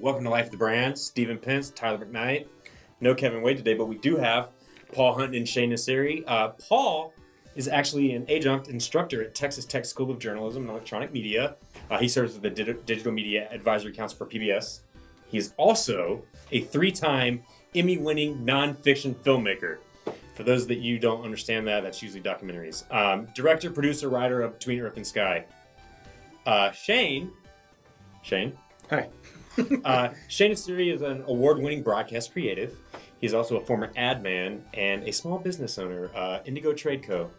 Welcome to Life of the Brand. Stephen Pence, Tyler McKnight. No Kevin Wade today, but we do have Paul Hunton and Shane Nassiri. Paul is actually an adjunct instructor at Texas Tech School of Journalism and Electronic Media. He serves as the Digital Media Advisory Council for PBS. He is also a 3-time Emmy-winning nonfiction filmmaker. For those that you don't understand that, that's usually documentaries. Director, producer, writer of Between Earth and Sky. Shane. Hi. Shane Nassiri is an award-winning broadcast creative. He's also a former ad man and a small business owner, Indigo Trade Co.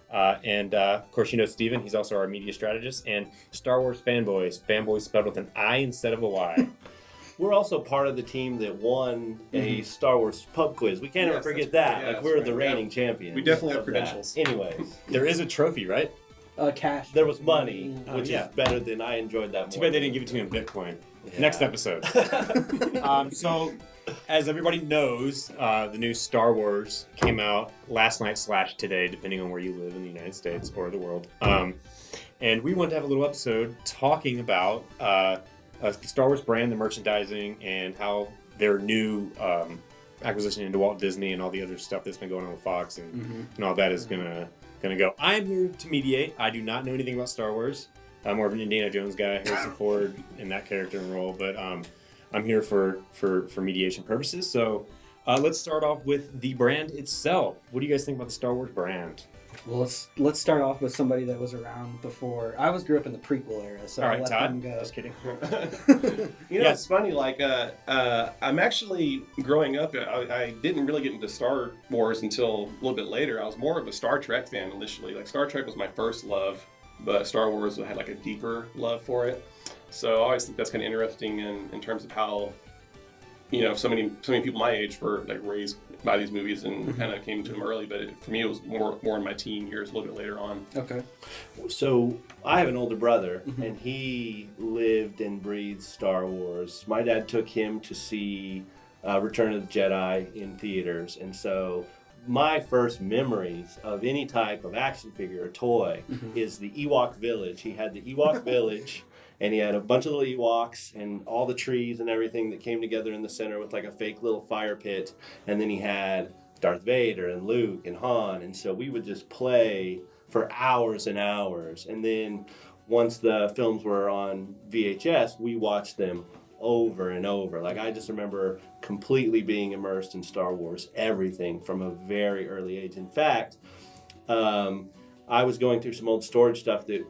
Of course, you know Steven. He's also our media strategist and Star Wars fanboys spelled with an I instead of a Y. We're also part of the team that won a Star Wars pub quiz. We can't ever forget that. Yeah, we're the reigning champions. We definitely have credentials. Anyways. There is a trophy, right? Cash. There was money, which yeah. is better than I enjoyed that more. Too bad they didn't give it to me in Bitcoin. Yeah. Next episode. So, as everybody knows, the new Star Wars came out last night / today, depending on where you live in the United States or the world. And we wanted to have a little episode talking about the Star Wars brand, the merchandising, and how their new acquisition into Walt Disney and all the other stuff that's been going on with Fox and all that is gonna go. I'm here to mediate. I do not know anything about Star Wars. I'm more of an Indiana Jones guy, Harrison Ford in that character and role, but I'm here for mediation purposes. So let's start off with the brand itself. What do you guys think about the Star Wars brand? Well, let's start off with somebody that was around before. I grew up in the prequel era, so All I'll right, let Todd. them go. Just kidding. It's funny. Like, I'm actually growing up. I didn't really get into Star Wars until a little bit later. I was more of a Star Trek fan initially. Like, Star Trek was my first love, but Star Wars had like a deeper love for it. So I always think that's kind of interesting in terms of how, so many people my age were like raised by these movies and kind of came to them early. But for me, it was more in my teen years, a little bit later on. Okay. So I have an older brother, and he lived and breathed Star Wars. My dad took him to see Return of the Jedi in theaters, and so my first memories of any type of action figure or toy is the Ewok Village. He had the Ewok Village, and he had a bunch of little Ewoks and all the trees and everything that came together in the center with like a fake little fire pit. And then he had Darth Vader and Luke and Han. And so we would just play for hours and hours. And then once the films were on VHS, we watched them over and over. Like, I just remember completely being immersed in Star Wars, everything from a very early age. In fact, I was going through some old storage stuff that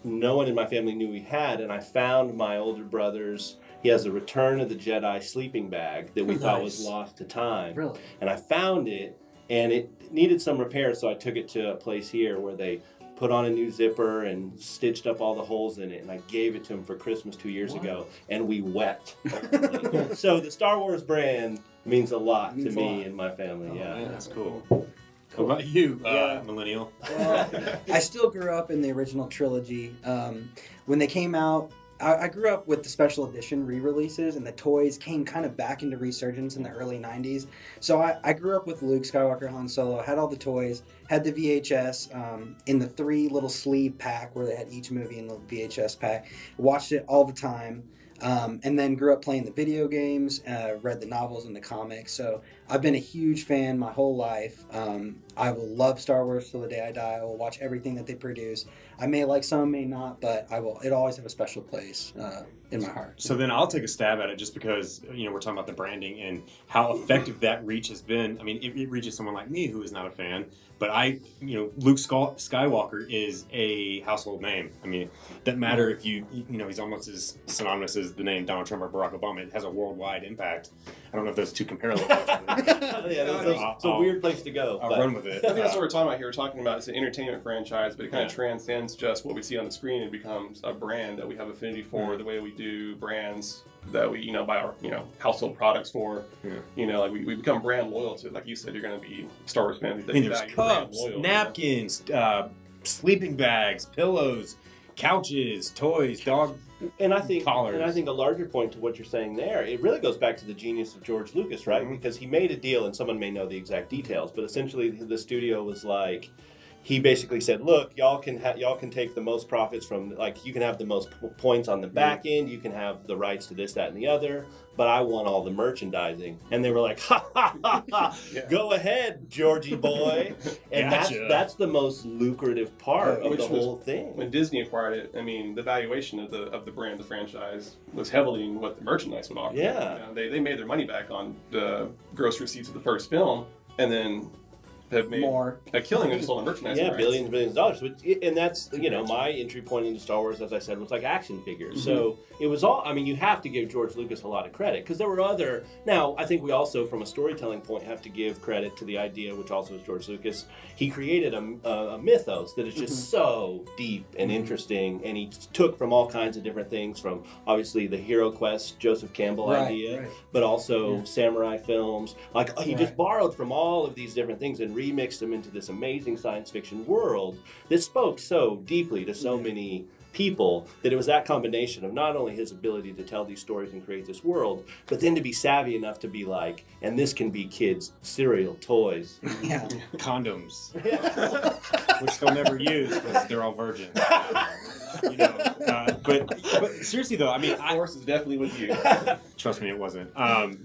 no one in my family knew we had, and I found my older brother's. He has a Return of the Jedi sleeping bag that we thought was lost to time. Really? And I found it, and it needed some repair, so I took it to a place here where they put on a new zipper and stitched up all the holes in it, and I gave it to him for Christmas 2 years ago, and we wept. So the Star Wars brand means a lot to me and my family. Man, that's cool. How about you, millennial? Well, I still grew up in the original trilogy. When they came out, I grew up with the special edition re-releases, and the toys came kind of back into resurgence in the early 90s. So I grew up with Luke Skywalker, Han Solo, had all the toys, had the VHS in the 3 little sleeve pack where they had each movie in the VHS pack. Watched it all the time. And then grew up playing the video games, read the novels and the comics. So I've been a huge fan my whole life. I will love Star Wars till the day I die. I will watch everything that they produce. I may like some, may not, but I will. It'll always have a special place in my heart. So then I'll take a stab at it just because, we're talking about the branding and how effective that reach has been. I mean, it reaches someone like me who is not a fan, but Luke Skywalker is a household name. I mean, it doesn't matter if he's almost as synonymous as the name Donald Trump or Barack Obama. It has a worldwide impact. I don't know if those two compare a little bit. It's a weird place to go. I'll run with it. I think that's what we're talking about here. We're talking about it's an entertainment franchise, but it kind of transcends just what we see on the screen. It becomes a brand that we have affinity for, the way we do brands that we, buy our, household products for. Like we become brand loyal to it. Like you said, you're going to be a Star Wars fan. There's cups, napkins, sleeping bags, pillows, couches, toys, dog And I think collars. And I think a larger point to what you're saying there, it really goes back to the genius of George Lucas, right? Because he made a deal, and someone may know the exact details, but essentially the studio was like, he basically said, look, y'all can take the most profits from, like, you can have the most points on the back end, you can have the rights to this, that, and the other, but I want all the merchandising. And they were like, ha, ha, ha, ha, go ahead, Georgie boy. And that's the most lucrative part of the whole thing. When Disney acquired it, I mean, the valuation of the brand, the franchise, was heavily in what the merchandise would offer. Yeah. You know, they made their money back on the gross receipts of the first film, and then have made more a killing and just on the merchandise. Yeah, rights. billions and billions of dollars. And that's, you know, my entry point into Star Wars, as I said, was like action figures. So it was all, I mean, you have to give George Lucas a lot of credit because there were other, now I think we also, from a storytelling point, have to give credit to the idea, which also is George Lucas. He created a mythos that is just so deep and interesting, and he took from all kinds of different things, from obviously the Hero Quest, Joseph Campbell idea, but also samurai films. Like, he just borrowed from all of these different things and remixed them into this amazing science fiction world that spoke so deeply to so many people, that it was that combination of not only his ability to tell these stories and create this world, but then to be savvy enough to be like, and this can be kids' cereal, toys, condoms, which they'll never use because they're all virgin. You know, but seriously though, I mean, the force is definitely with you. Trust me, it wasn't.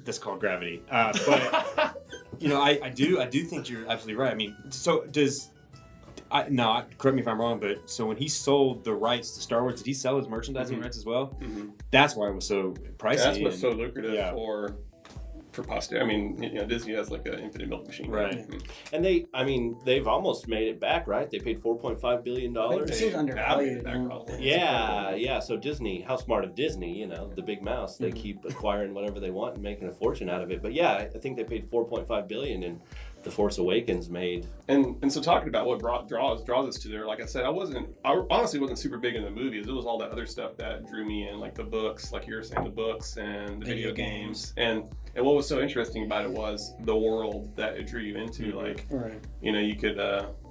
That's called gravity. But you know, I do think you're absolutely right. I mean, so correct me if I'm wrong, but so when he sold the rights to Star Wars, did he sell his merchandising rights as well? That's why it was so pricey. That's what's so lucrative for posterity. I mean, you know, Disney has like an infinite milk machine, right? And they've almost made it back, right? They paid $4.5 billion. It seems undervalued. Yeah. So Disney, how smart of Disney, you know, the big mouse. They keep acquiring whatever they want and making a fortune out of it. But yeah, I think they paid $4.5 billion, and The Force Awakens made. And so talking about what draws us to there, like I said, I honestly wasn't super big in the movies. It was all that other stuff that drew me in, like the books, like you were saying, the books and the video games. And what was so interesting about it was the world that it drew you into. Like, you know, you could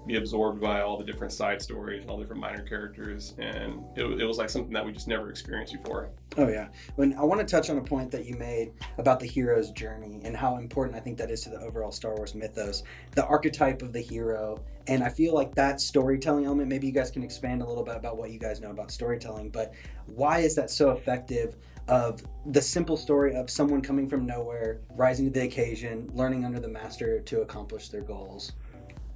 be absorbed by all the different side stories and all the different minor characters, and it was like something that we just never experienced before. Oh yeah. When I want to touch on a point that you made about the hero's journey and how important I think that is to the overall Star Wars mythos, the archetype of the hero. And I feel like that storytelling element, maybe you guys can expand a little bit about what you guys know about storytelling, but why is that so effective, of the simple story of someone coming from nowhere, rising to the occasion, learning under the master to accomplish their goals?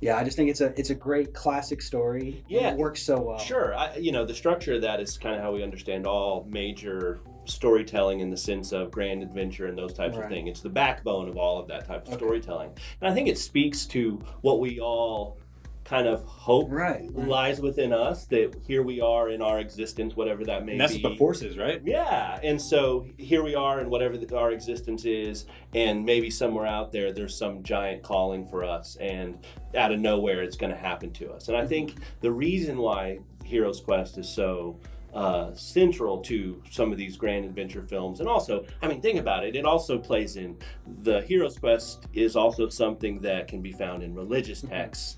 Yeah, I just think it's a great classic story. Yeah, it works so well. Sure, you know, the structure of that is kind of how we understand all major storytelling in the sense of grand adventure and those types of things. It's the backbone of all of that type of storytelling, and I think it speaks to what we all kind of hope lies within us, that here we are in our existence, whatever that may be. That's what the Force is, right? Yeah, and so here we are in whatever our existence is, and maybe somewhere out there there's some giant calling for us, and out of nowhere it's going to happen to us. And I think the reason why Hero's Quest is so central to some of these grand adventure films, and also, I mean, think about it, it also plays in, the Hero's Quest is also something that can be found in religious texts,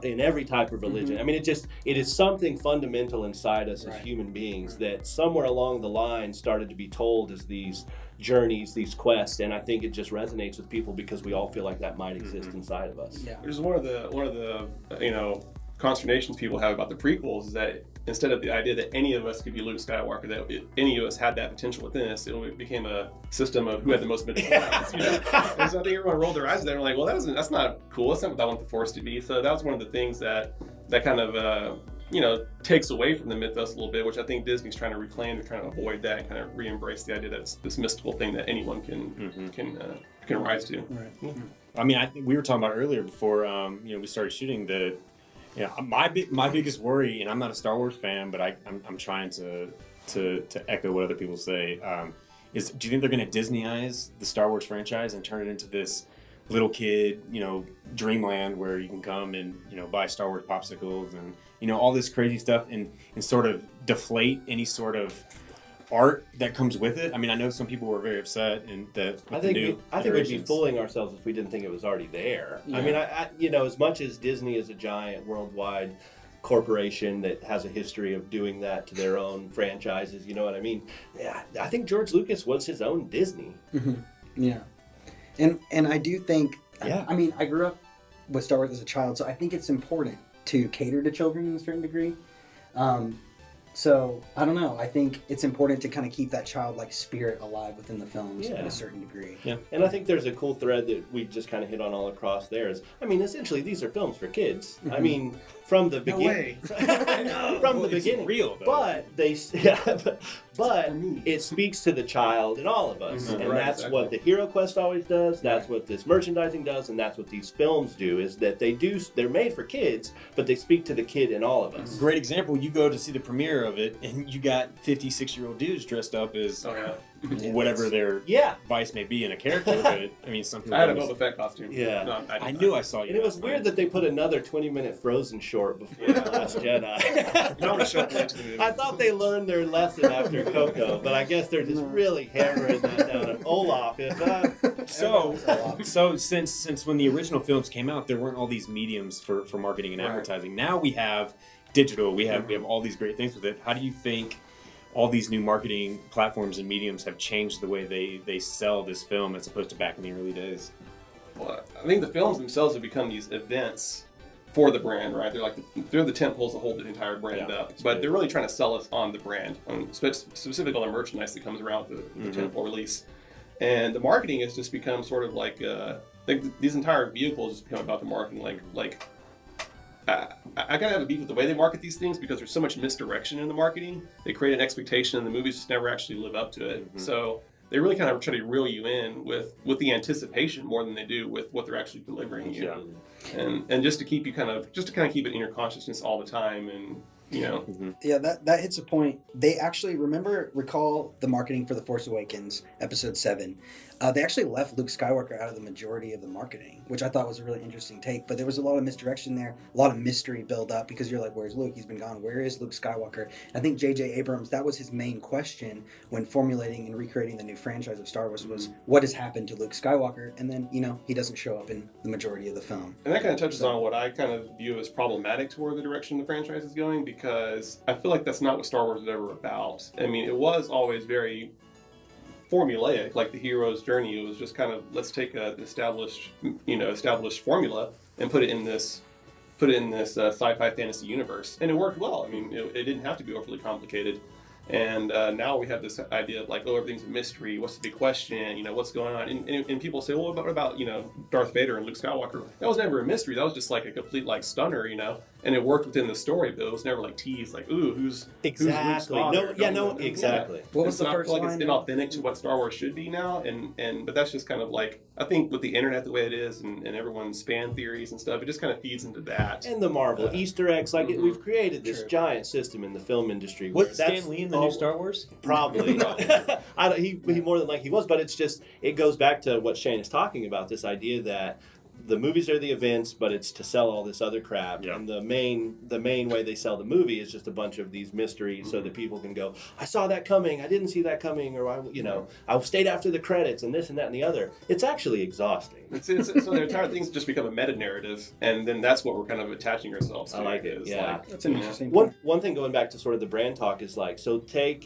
in every type of religion. I mean, it is something fundamental inside us as human beings that somewhere along the line started to be told as these journeys, these quests, and I think it just resonates with people because we all feel like that might exist inside of us. Which is one of the you know, consternations people have about the prequels, is that instead of the idea that any of us could be Luke Skywalker, that any of us had that potential within us, it became a system of who had the most midnight lines, you know? And so I think everyone rolled their eyes at that and were like, well, that's not cool. That's not what I want the Force to be. So that was one of the things that kind of you know, takes away from the mythos a little bit, which I think Disney's trying to reclaim. They're trying to avoid that and kind of re-embrace the idea that it's this mystical thing that anyone can rise to. I mean, we were talking about earlier before you know, we started shooting the. Yeah, my biggest worry, and I'm not a Star Wars fan, but I'm trying to echo what other people say, is, do you think they're going to Disneyize the Star Wars franchise and turn it into this little kid, you know, dreamland where you can come and, you know, buy Star Wars popsicles and, you know, all this crazy stuff, and sort of deflate any sort of art that comes with it? I mean, I know some people were very upset, and I think we'd be fooling ourselves if we didn't think it was already there. I mean, I you know, as much as Disney is a giant worldwide corporation that has a history of doing that to their own franchises, you know what I mean? Yeah, I think George Lucas was his own Disney. Yeah, and I do think, I mean, I grew up with Star Wars as a child, so I think it's important to cater to children in a certain degree. So I don't know. I think it's important to kind of keep that childlike spirit alive within the films in a certain degree. Yeah, and I think there's a cool thread that we just kind of hit on all across there. Is, I mean, essentially these are films for kids. I mean, from the beginning, from the beginning, real though. But but it speaks to the child in all of us, and that's what the Hero Quest always does. That's what this merchandising does, and that's what these films do. Is that they're made for kids, but they speak to the kid in all of us. Great example. You go to see the premiere of it, and you got 56-year-old dudes dressed up as whatever their vice may be in a character. But I mean, some people I had a Boba Fett costume. Yeah, no, I knew I saw you. And it was weird that they put another 20-minute Frozen short before The Last Jedi. I thought they learned their lesson after Coco, but I guess they're just really hammering that down. And Olaf is So since when the original films came out, there weren't all these mediums for marketing and advertising. Now we have digital. We have all these great things with it. How do you think all these new marketing platforms and mediums have changed the way they sell this film as opposed to back in the early days? Well, I think the films themselves have become these events for the brand, right? They're the tent poles that hold the entire brand up, but they're really trying to sell us on the brand, specifically on the merchandise that comes around the tent pole release. And the marketing has just become sort of like these entire vehicles just become about the marketing. I kind of have a beef with the way they market these things because there's so much misdirection in the marketing. They create an expectation and the movies just never actually live up to it. So they really kind of try to reel you in with the anticipation more than they do with what they're actually delivering you. And just to keep you kind of keep it in your consciousness all the time, and Yeah, that hits a point. They actually recall the marketing for The Force Awakens, Episode 7. They actually left Luke Skywalker out of the majority of the marketing, which I thought was a really interesting take. But there was a lot of misdirection there, a lot of mystery build up because you're like, where's Luke? He's been gone. Where is Luke Skywalker? I think J.J. Abrams, that was his main question when formulating and recreating the new franchise of Star Wars was, what has happened to Luke Skywalker? And then, he doesn't show up in the majority of the film. And that kind of touches on what I kind of view as problematic toward the direction the franchise is going, because I feel like that's not what Star Wars was ever about. I mean, it was always very formulaic, like the hero's journey. It was just kind of, let's take an established formula and put it in this sci-fi fantasy universe, and it worked well. I mean, it didn't have to be overly complicated. And now we have this idea of like, everything's a mystery. What's the big question? What's going on? And people say, well, what about Darth Vader and Luke Skywalker? That was never a mystery. That was just like a complete stunner, And it worked within the story, but it was never like teased, like, ooh, who's exactly? Exactly. What was the first line? It's inauthentic to what Star Wars should be now, but that's just kind of like, I think with the internet the way it is, and everyone's fan theories and stuff, it just kind of feeds into that. And the Marvel Easter eggs, we've created this giant system in the film industry. Was Stan Lee in the new Star Wars? Probably. He more than likely was, but it goes back to what Shane is talking about, this idea that the movies are the events, but it's to sell all this other crap. Yeah. And the main way they sell the movie is just a bunch of these mysteries, so that people can go, I saw that coming, I didn't see that coming, or I stayed after the credits, and this and that and the other. It's actually exhausting. So the entire thing's just become a meta narrative, and then that's what we're kind of attaching ourselves to. I like it. Yeah, that's an interesting one thing going back to sort of the brand talk is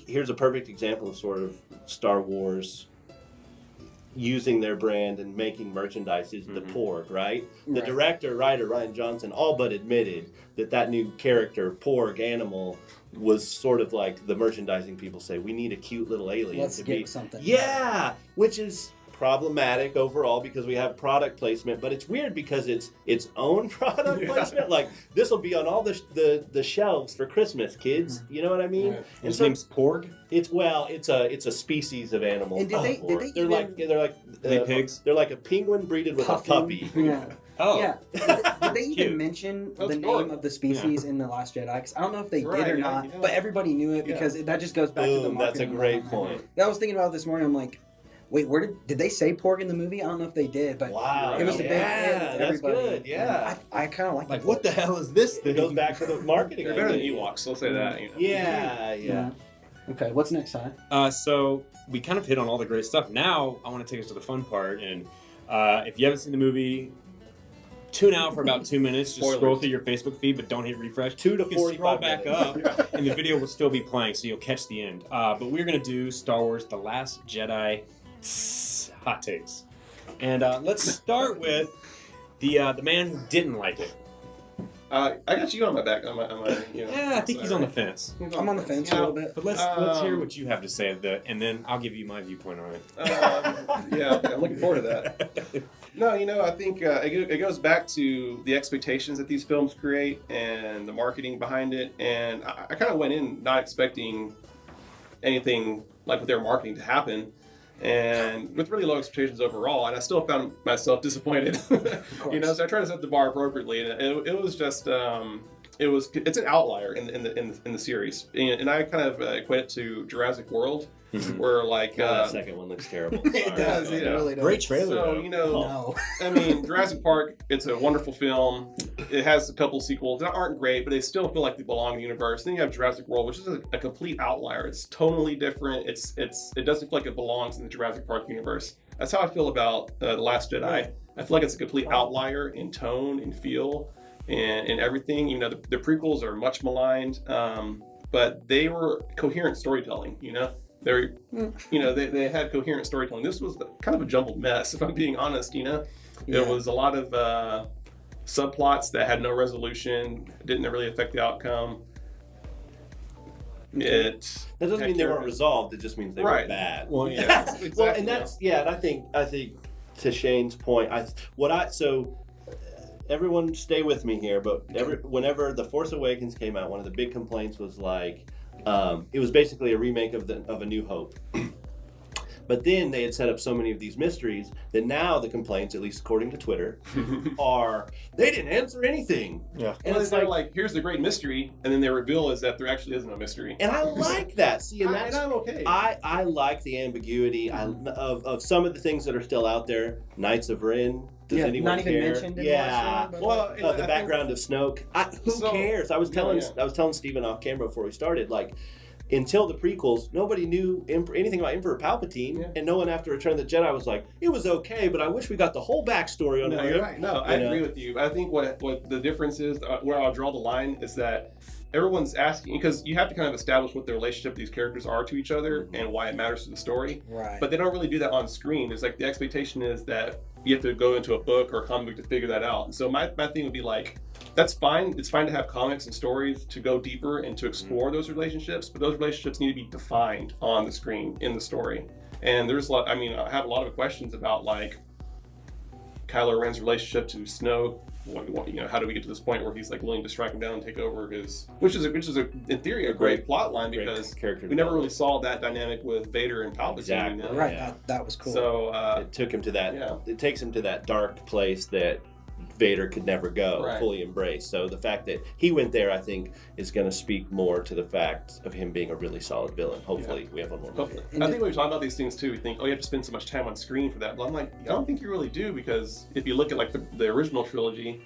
here's a perfect example of sort of Star Wars using their brand and making merchandise is the Porg, right? The director, writer, Rian Johnson, all but admitted that new character, Porg, animal, was sort of like the merchandising people say, we need a cute little alien. Let's get something. Yeah, which is problematic overall because we have product placement, but it's weird because it's its own product placement. Like, this will be on all the shelves for Christmas, kids. You know what I mean? And his name's Porg? It's a species of animal. And they're like pigs? They're like a penguin breeded with a puppy. Yeah. Oh. Yeah. Did they even mention the name of the species in The Last Jedi? Because I don't know if they did or not, but everybody knew it because that just goes back to the marketing. That's a great point. I was thinking about it this morning. I'm like, wait, where did they say Porg in the movie? I don't know if they did, but it was a big hit. That's good. Yeah, I kind of like. Like, what the hell is this thing? It goes back to the marketing. They're better than Ewoks. I'll say that. Yeah. Okay, what's next, Si? So we kind of hit on all the great stuff. Now I want to take us to the fun part, and if you haven't seen the movie, tune out for about 2 minutes. Just scroll through your Facebook feed, but don't hit refresh. 2 to 45 minutes. Scroll back minutes. up, and the video will still be playing, so you'll catch the end. But we're going to do Star Wars The Last Jedi hot takes. And let's start with the man who didn't like it. I got you on my back. Yeah, I think he's on the fence. I'm on the fence a little bit. But let's hear what you have to say, and then I'll give you my viewpoint on it. Yeah, I'm looking forward to that. No, I think it goes back to the expectations that these films create and the marketing behind it. And I kind of went in not expecting anything like what they were marketing to happen, and with really low expectations overall. And I still found myself disappointed. So I tried to set the bar appropriately, and it was just it's an outlier in the series, and I kind of equate it to Jurassic World. Where that second one looks terrible. It does. It really does. Great trailer. So No. I mean, Jurassic Park. It's a wonderful film. It has a couple sequels that aren't great, but they still feel like they belong in the universe. Then you have Jurassic World, which is a complete outlier. It's tonally different. It doesn't feel like it belongs in the Jurassic Park universe. That's how I feel about The Last Jedi. I feel like it's a complete outlier in tone and feel and everything. The prequels are much maligned, but they were coherent storytelling. They had coherent storytelling. This was kind of a jumbled mess, if I'm being honest. There was a lot of subplots that had no resolution, didn't really affect the outcome. That doesn't mean they weren't resolved. It just means they were bad. Well, yeah, exactly. Well, and and I think to Shane's point, everyone stay with me here, but whenever The Force Awakens came out, one of the big complaints was it was basically a remake of A New Hope. But then they had set up so many of these mysteries that now the complaints, at least according to Twitter, are they didn't answer anything. Yeah. And it's like, here's the great mystery, and then they reveal is that there actually is no mystery. And I like that. See, and I'm okay. I like the ambiguity of some of the things that are still out there. Knights of Ren. Does anyone not even care? mentioned in the last one, Well, the background of Snoke. Who cares? I was telling Steven off camera before we started, until the prequels, nobody knew anything about Emperor Palpatine, and no one after Return of the Jedi was like, it was okay, but I wish we got the whole backstory on it. You're right. No, I agree with you. I think what the difference is, where I'll draw the line, is that everyone's asking, because you have to kind of establish what the relationship these characters are to each other and why it matters to the story. Right. But they don't really do that on screen. It's the expectation is that you have to go into a book or a comic book to figure that out. And so my thing would be that's fine. It's fine to have comics and stories to go deeper and to explore those relationships, but those relationships need to be defined on the screen in the story. And there's I have a lot of questions about Kylo Ren's relationship to Snoke. How do we get to this point where he's willing to strike him down and take over which is in theory a great plot line, because we never really saw that dynamic with Vader and Palpatine. Exactly. Right. Yeah. That was cool. So it took him to that. Yeah. It takes him to that dark place that Vader could never go, right. fully embrace. So the fact that he went there, I think, is going to speak more to the fact of him being a really solid villain. Hopefully, we have one more movie. I think when we talk about these things too, we think, you have to spend so much time on screen for that. But I'm I don't think you really do, because if you look at the original trilogy,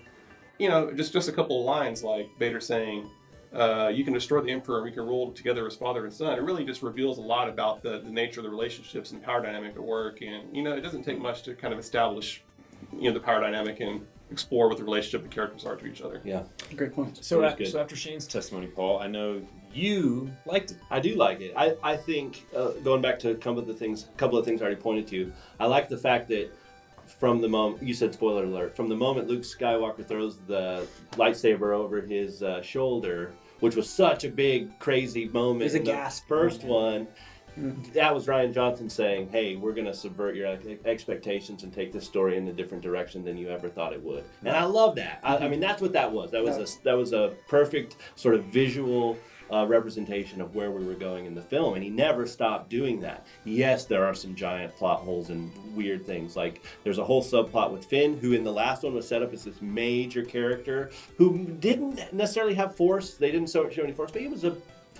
just a couple of lines like Vader saying, you can destroy the Emperor and we can rule together as father and son. It really just reveals a lot about the nature of the relationships and power dynamic at work. And, it doesn't take much to kind of establish, the power dynamic and explore what the relationship the characters are to each other. Yeah. Great point. So after Shane's testimony, Paul, I know you liked it. I do like it. I think, going back to a couple of the things I already pointed to, I like the fact that from the moment, you said spoiler alert, from the moment Luke Skywalker throws the lightsaber over his shoulder, which was such a big, crazy moment. It was a in gasp. The first one, that was Rian Johnson saying, hey, we're going to subvert your expectations and take this story in a different direction than you ever thought it would. And I love that. I mean, that's what that was. That was a perfect sort of visual representation of where we were going in the film, and he never stopped doing that. Yes, there are some giant plot holes and weird things. There's a whole subplot with Finn, who in the last one was set up as this major character who didn't necessarily have force. They didn't show any force, but he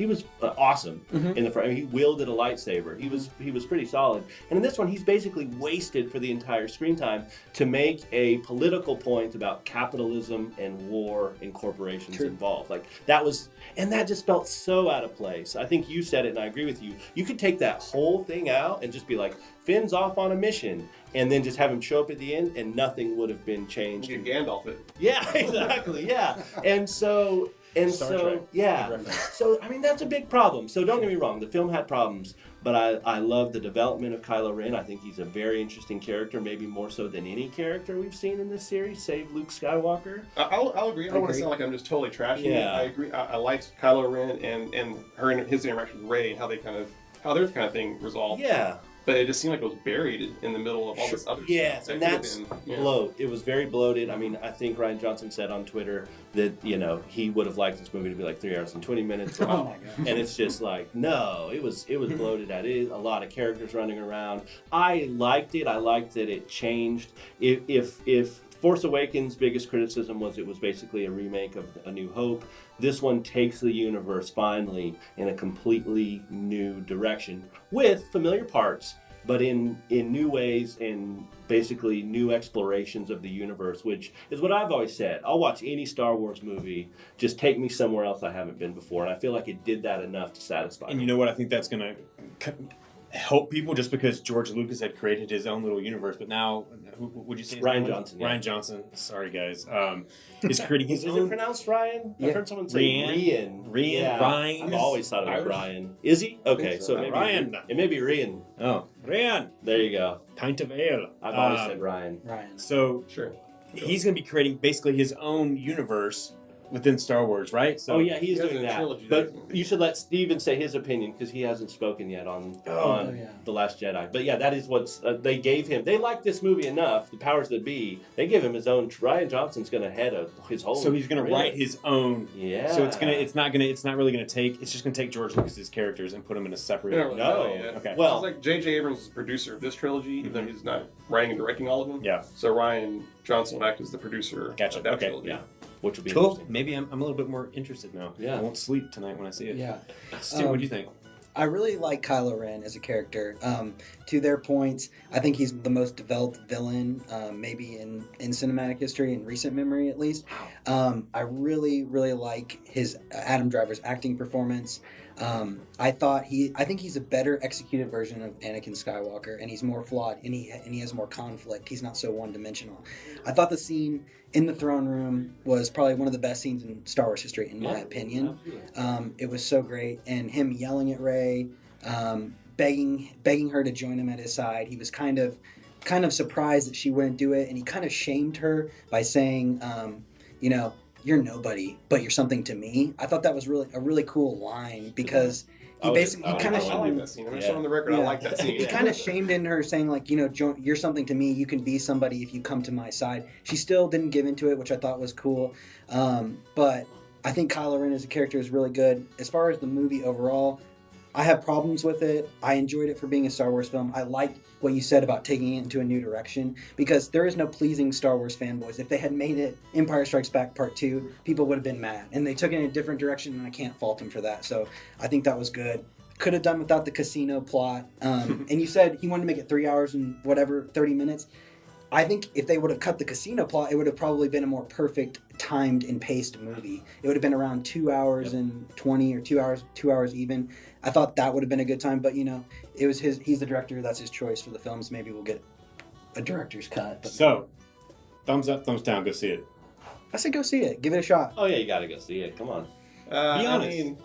was awesome in the front. He wielded a lightsaber. He was pretty solid. And in this one, he's basically wasted for the entire screen time to make a political point about capitalism and war and corporations involved. That just felt so out of place. I think you said it, and I agree with you. You could take that whole thing out and just be like, Finn's off on a mission, and then just have him show up at the end, and nothing would have been changed. You Gandalf it. Yeah, exactly. Yeah, and so And Star so, Trek. yeah. Good reference. So, I mean, that's a big problem. So don't get me wrong, the film had problems, but I love the development of Kylo Ren. I think he's a very interesting character, maybe more so than any character we've seen in this series, save Luke Skywalker. I'll agree. I don't want to sound like I'm just totally trashing it. Yeah. I agree. I liked Kylo Ren and his interaction with Rey and how their kind of thing resolved. Yeah. But it just seemed like it was buried in the middle of all this other Yes, stuff. and That could've that's been, bloat. It was very bloated. I mean, I think Rian Johnson said on Twitter that, he would have liked this movie to be like 3 hours and 20 minutes. Oh my god. And it's just like, no, it was bloated. That is a lot of characters running around. I liked it. I liked that it changed. If Force Awakens' biggest criticism was it was basically a remake of A New Hope, this one takes the universe finally in a completely new direction with familiar parts, but in new ways and basically new explorations of the universe, which is what I've always said. I'll watch any Star Wars movie, just take me somewhere else I haven't been before, and I feel like it did that enough to satisfy me. And you know what? I think that's going to help people just because George Lucas had created his own little universe, but now, who would you say? Rian Johnson. Yeah. Rian Johnson. Sorry, guys. Is creating his Is own. it pronounced Ryan? Yeah. I've heard someone say Rian. Rian. Yeah. Ryan. I've always thought it was Irish? Ryan. Is he? Okay, so. so maybe Ryan. It may be Rian. Oh, Rian. There you go. Pint of ale. I've always said Ryan. Ryan. So Sure. he's going to be creating basically his own universe within Star Wars, right? So Oh yeah, he's He has doing a that. trilogy, But doesn't he? you should let Steven say his opinion because he hasn't spoken yet on yeah. The Last Jedi. But yeah, that is what's they gave him. They liked this movie enough. The powers that be, they give him his own. Rian Johnson's going to head his whole. So he's going to really? write his own. Yeah. So it's not really going to take. It's just going to take George Lucas's characters and put them in a separate. We don't really No. know yet. Okay. Well- It's like J.J. Abrams is the producer of this trilogy, even though he's not writing and directing all of them. Yeah. So Ryan Johnson will act as the producer Gotcha. of that Okay. trilogy. Yeah. Which would be Cool. interesting. Maybe I'm a little bit more interested now. Yeah. I won't sleep tonight when I see it. Yeah. Stu, what do you think? I really like Kylo Ren as a character. To their points, I think he's the most developed villain, maybe in cinematic history, in recent memory at least. I really, really like his Adam Driver's acting performance. I think he's a better executed version of Anakin Skywalker, and he's more flawed, and he has more conflict. He's not so one-dimensional. I thought the scene in the throne room was probably one of the best scenes in Star Wars history, in my opinion. Absolutely. It was so great, and him yelling at Rey, begging her to join him at his side. He was kind of surprised that she wouldn't do it, and he kind of shamed her by saying, you're nobody, but you're something to me. I thought that was a really cool line because he kind I of like that scene. I'm just Yeah. on the record. I Yeah. like that scene. he kind of shamed in her, saying like, you're something to me. You can be somebody if you come to my side. She still didn't give into it, which I thought was cool. But I think Kylo Ren as a character is really good. As far as the movie overall, I have problems with it. I enjoyed it for being a Star Wars film. I liked what you said about taking it into a new direction because there is no pleasing Star Wars fanboys. If they had made it Empire Strikes Back Part 2, people would have been mad. And they took it in a different direction, and I can't fault them for that. So I think that was good. Could have done without the casino plot. And you said he wanted to make it 3 hours and 30 minutes. I think if they would have cut the casino plot, it would have probably been a more perfect timed and paced movie. It would have been around 2 hours and 20 or 2 hours even. I thought that would have been a good time, but it was he's the director, that's his choice for the films. Maybe we'll get a director's cut. But So, thumbs up, thumbs down. Go see it. I said go see it. Give it a shot. Oh yeah, you gotta go see it. Come on. Be honest. I mean,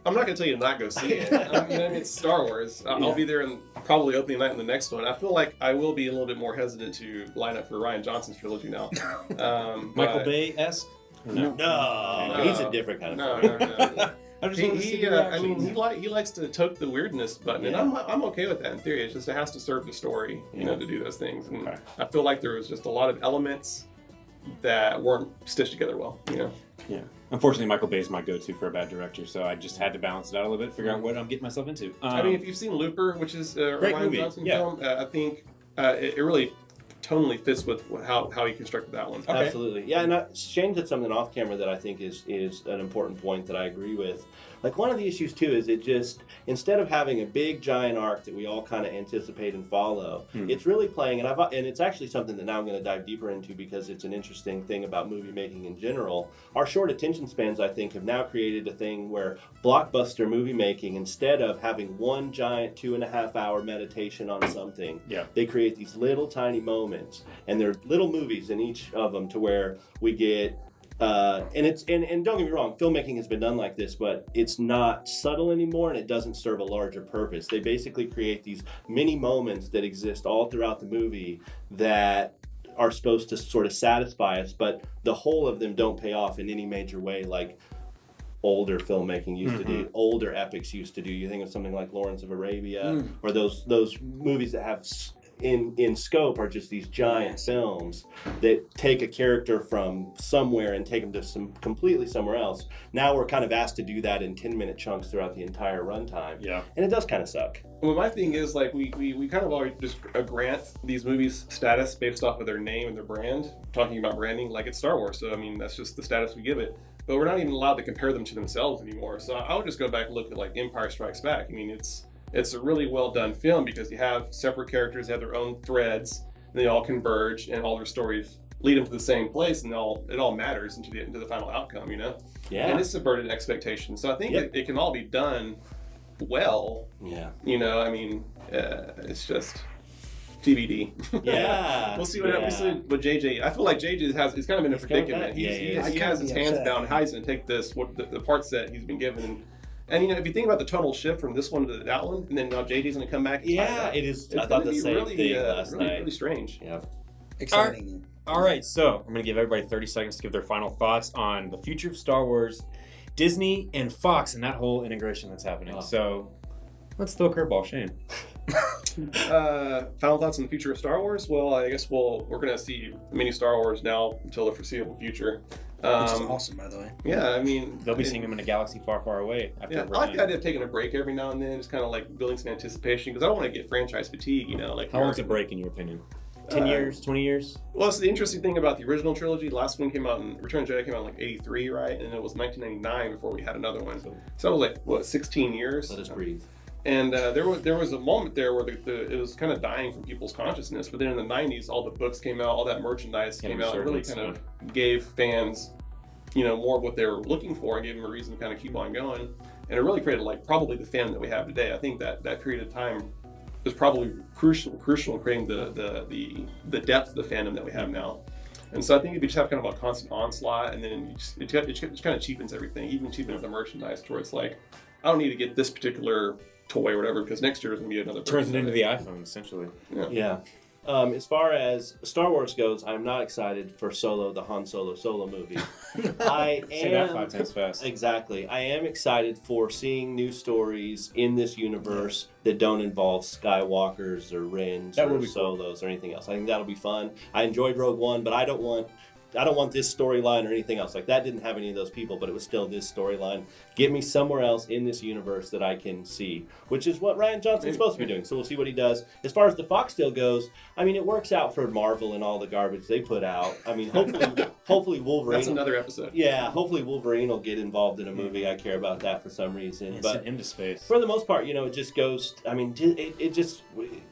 I'm not going to tell you to not go see it. I mean, it's Star Wars. I'll be there and probably opening night in the next one. I feel like I will be a little bit more hesitant to line up for Rian Johnson's trilogy now. Michael Bay-esque? No. No, No. he's a different kind of No, film. no, no. I just want to see the reactions. He likes to toke the weirdness button, and I'm okay with that in theory. It's just it has to serve the story, to do those things. And Okay. I feel like there was just a lot of elements that weren't stitched together well. Yeah. Unfortunately, Michael Bay is my go-to for a bad director, so I just had to balance it out a little bit, figure out what I'm getting myself into. I mean, if you've seen Looper, which is a Great Rian movie, Johnson yeah. film, I think it really tonally fits with how he constructed that one. Okay. Absolutely. Yeah, and Shane did something off camera that I think is an important point that I agree with. Like, one of the issues, too, is it just, instead of having a big, giant arc that we all kind of anticipate and follow, it's really playing, and it's actually something that now I'm going to dive deeper into because it's an interesting thing about movie making in general. Our short attention spans, I think, have now created a thing where blockbuster movie making, instead of having one giant 2.5-hour meditation on something, they create these little tiny moments, and there are little movies in each of them to where we get and don't get me wrong, filmmaking has been done like this, but it's not subtle anymore, and it doesn't serve a larger purpose. They basically create these mini moments that exist all throughout the movie that are supposed to sort of satisfy us, but the whole of them don't pay off in any major way like older filmmaking used to do, older epics used to do. You think of something like Lawrence of Arabia, or those movies that have in scope are just these giant films that take a character from somewhere and take them to completely somewhere else. Now we're kind of asked to do that in 10-minute chunks throughout the entire runtime. Yeah. And it does kind of suck. Well, my thing is, like, we kind of always just grant these movies status based off of their name and their brand. Talking about branding, like it's Star Wars, so I mean that's just the status we give it. But we're not even allowed to compare them to themselves anymore. So I would just go back and look at like Empire Strikes Back. I mean, it's a really well done film because you have separate characters, they have their own threads, and they all converge, and all their stories lead them to the same place, and it all matters into the final outcome, you know? Yeah. And it's subverted expectations. So I think it can all be done well. Yeah. You know, I mean, it's just TBD. Yeah. We'll see what happens with JJ. I feel like JJ he's kind of in a predicament. He has his hands down. How he's going to take the parts that he's been given. And you know, if you think about the tonal shift from this one to that one, and then now JJ's going to come back. It is. I thought the same thing last night. Really strange. Yeah. Exciting. All right, so I'm going to give everybody 30 seconds to give their final thoughts on the future of Star Wars, Disney, and Fox, and that whole integration that's happening. So let's throw a curveball, Shane. Final thoughts on the future of Star Wars? Well, I guess we're going to see many Star Wars now until the foreseeable future. Which is awesome, by the way. Yeah, I mean... They'll be seeing them in a galaxy far, far away. After I like the idea of taking a break every now and then, just kind of like building some anticipation, because I don't want to get franchise fatigue, you know? Like, how long's a break, in your opinion? 10 years, 20 years? Well, it's the interesting thing about the original trilogy. The last one came out Return of the Jedi came out in like 83, right? And it was 1999 before we had another one. So it was like, what, 16 years? Let us breathe. And there was a moment there where it was kind of dying from people's consciousness. But then in the 90s, all the books came out, all that merchandise came out, and really kind of gave fans, you know, more of what they were looking for and gave them a reason to kind of keep on going. And it really created like probably the fandom that we have today. I think that period of time is probably crucial in creating the depth of the fandom that we have now. And so I think if you just have kind of a constant onslaught, and then it kind of cheapens everything, even cheapens the merchandise, to where it's like, I don't need to get this particular toy or whatever, because next year is going to be another. Turns it into the iPhone, essentially. Yeah. As far as Star Wars goes, I'm not excited for Solo, the Han Solo movie. Say that 5 times fast. Exactly. I am excited for seeing new stories in this universe that don't involve Skywalkers or Rens or Solos or anything else. I think that'll be fun. I enjoyed Rogue One, but I don't want this storyline or anything else. Like, that didn't have any of those people, but it was still this storyline. Get me somewhere else in this universe that I can see, which is what Rian Johnson's supposed to be doing. So we'll see what he does. As far as the Fox deal goes, I mean, it works out for Marvel and all the garbage they put out. I mean, hopefully Wolverine. That's another episode. Yeah, hopefully Wolverine will get involved in a movie. I care about that for some reason. But into space. For the most part, you know, it just goes. I mean, it just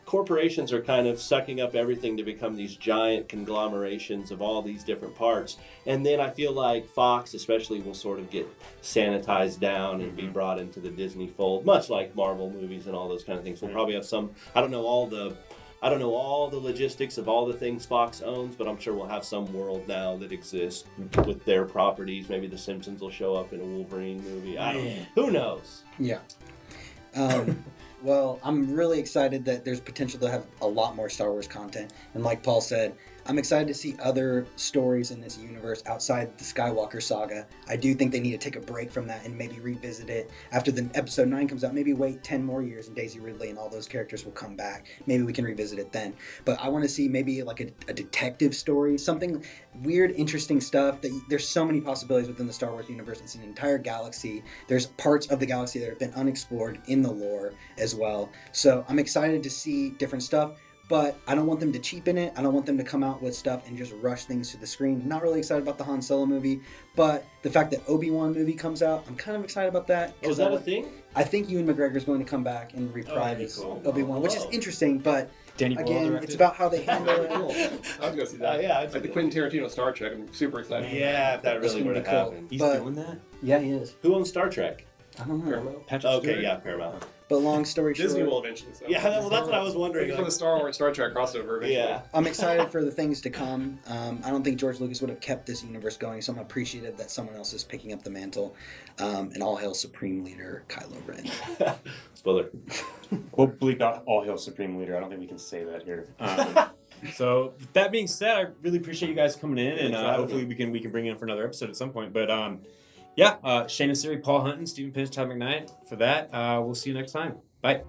corporations are kind of sucking up everything to become these giant conglomerations of all these different parts. And then I feel like Fox, especially, will sort of get sanitized down and be brought into the Disney fold, much like Marvel movies and all those kind of things. We'll probably have some. I don't know all the logistics of all the things Fox owns, but I'm sure we'll have some world now that exists with their properties. Maybe The Simpsons will show up in a Wolverine movie. I don't know. Who knows? Yeah. Well, I'm really excited that there's potential to have a lot more Star Wars content. And like Paul said, I'm excited to see other stories in this universe outside the Skywalker saga. I do think they need to take a break from that and maybe revisit it after the episode 9 comes out. Maybe wait 10 more years and Daisy Ridley and all those characters will come back. Maybe we can revisit it then. But I want to see maybe like a detective story, something weird, interesting stuff. There's so many possibilities within the Star Wars universe. It's an entire galaxy. There's parts of the galaxy that have been unexplored in the lore as well. So I'm excited to see different stuff. But I don't want them to cheapen it. I don't want them to come out with stuff and just rush things to the screen. Not really excited about the Han Solo movie, but the fact that Obi-Wan movie comes out, I'm kind of excited about that. Oh, is that a thing? I think Ewan McGregor is going to come back and reprise Obi-Wan, which is interesting, but again, it's about how they handle it. Cool. I was going to see that. Yeah, like the Quentin Tarantino Star Trek. I'm super excited. Yeah, if that really were to happen. He's doing that? Yeah, he is. Who owns Star Trek? I don't know. Paramount. Patrick Okay, Stewart? yeah, Paramount. But long story short, Disney will eventually. So. Yeah, well, that's what I was wondering. Maybe for the Star Wars Star Trek crossover. Eventually. Yeah. I'm excited for the things to come. I don't think George Lucas would have kept this universe going, so I'm appreciative that someone else is picking up the mantle. And all hail Supreme Leader Kylo Ren. Spoiler. We'll bleep out all hail Supreme Leader. I don't think we can say that here. So with that being said, I really appreciate you guys coming in, and hopefully we can bring you in for another episode at some point. But Shane Nassiri, Paul Hunton, Stephen Pence, Todd McKnight. For that, we'll see you next time. Bye.